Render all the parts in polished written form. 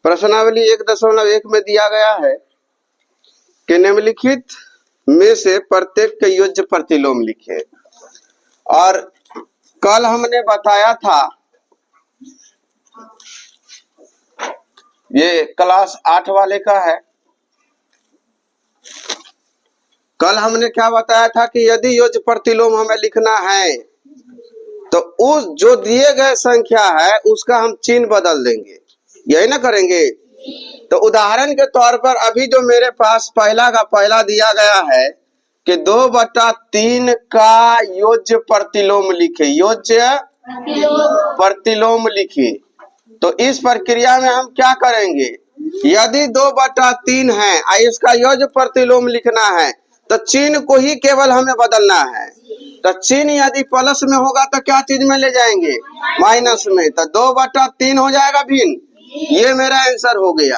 प्रश्नावली 1.1 में दिया गया है कि निम्नलिखित में से प्रत्येक के योज्य प्रतिलोम लिखे। और कल हमने बताया था, ये क्लास 8 वाले का है, कल हमने क्या बताया था कि यदि योज्य प्रतिलोम हमें लिखना है तो उस जो दिए गए संख्या है उसका हम चिन्ह बदल देंगे, यही ना करेंगे। तो उदाहरण के तौर पर अभी जो मेरे पास पहला का पहला दिया गया है कि 2/3 का योज्य प्रतिलोम लिखे, योज्य प्रतिलोम लिखे। तो इस प्रक्रिया में हम क्या करेंगे, यदि 2/3 है और इसका योज्य प्रतिलोम लिखना है तो चिन्ह को ही केवल हमें बदलना है। तो चिन्ह यदि प्लस में होगा तो क्या चीज में ले जाएंगे, माइनस में, तो 2/3 हो जाएगा भिन्न। ये मेरा आंसर हो गया।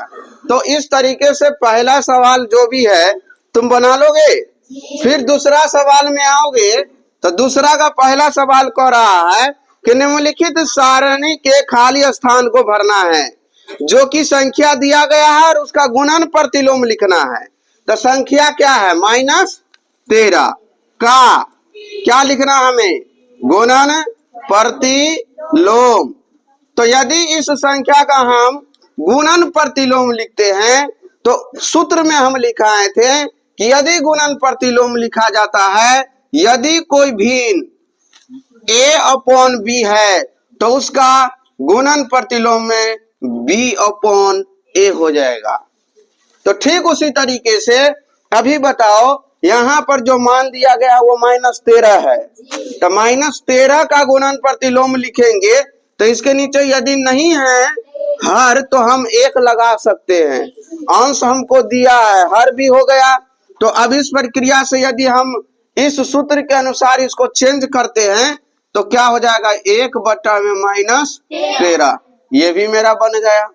तो इस तरीके से पहला सवाल जो भी है तुम बना लोगे। फिर दूसरा सवाल में आओगे तो दूसरा का पहला सवाल कह रहा है कि निम्नलिखित सारणी के खाली स्थान को भरना है, जो कि संख्या दिया गया है और उसका गुणन प्रतिलोम लिखना है। तो संख्या क्या है, -13 का क्या लिखना हमें, गुणन प्रतिलोम। तो यदि इस संख्या का हम गुणन प्रतिलोम लिखते हैं तो सूत्र में हम लिखाए थे कि यदि गुणन प्रतिलोम लिखा जाता है, यदि कोई भिन्न a/b है तो उसका गुणन प्रतिलोम में b/a हो जाएगा। तो ठीक उसी तरीके से अभी बताओ, यहाँ पर जो मान दिया गया वो -13 है, तो -13 का गुणन प्रतिलोम लिखेंगे तो इसके नीचे यदि नहीं है हर तो हम 1 लगा सकते हैं। अंश हमको दिया है, हर भी हो गया। तो अब इस प्रक्रिया से यदि हम इस सूत्र के अनुसार इसको चेंज करते हैं तो क्या हो जाएगा, 1/-13, ये भी मेरा बन गया।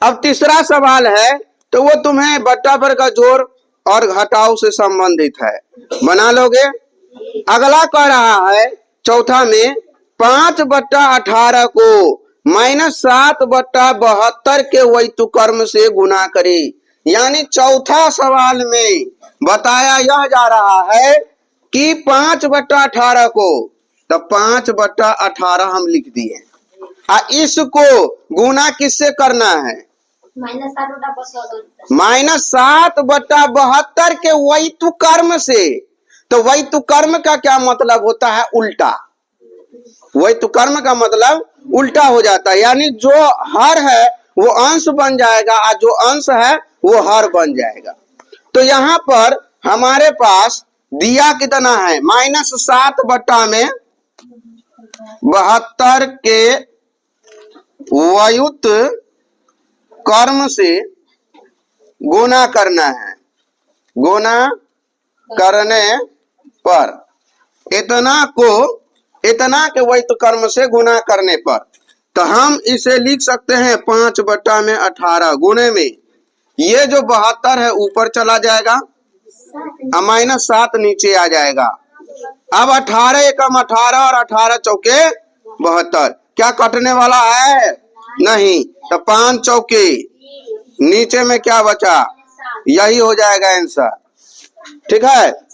अब तीसरा सवाल है तो वो तुम्हें बट्टा पर का जोड़ और घटाव से संबंधित है, बना लोगे। अगला कह रहा है चौथा में 5/18 को -7/72 के वैतुकर्म से गुना करे। यानी चौथा सवाल में बताया यह जा रहा है कि 5/18 को, तो 5/18 हम लिख दिए। इसको गुना किससे करना है, -7/72 के वैतुकर्म से। तो वैतुकर्म का क्या मतलब होता है, उल्टा। वैतुकर्म का मतलब उल्टा हो जाता है, यानी जो हर है वो अंश बन जाएगा और जो अंश है वो हर बन जाएगा। तो यहाँ पर हमारे पास दिया कितना है, -7/72 के व्युत्क्रम से गुना करना है। गुना करने पर इतना के वैतुकर्म से गुना करने पर, तो हम इसे लिख सकते हैं 5/18 गुणे में ये जो 72 है ऊपर चला जाएगा और -7 नीचे आ जाएगा। अब 18 एकम 18 और 18 चौके 72, क्या कटने वाला है, नहीं। तो 5 चौके, नीचे में क्या बचा, यही हो जाएगा आंसर। ठीक है।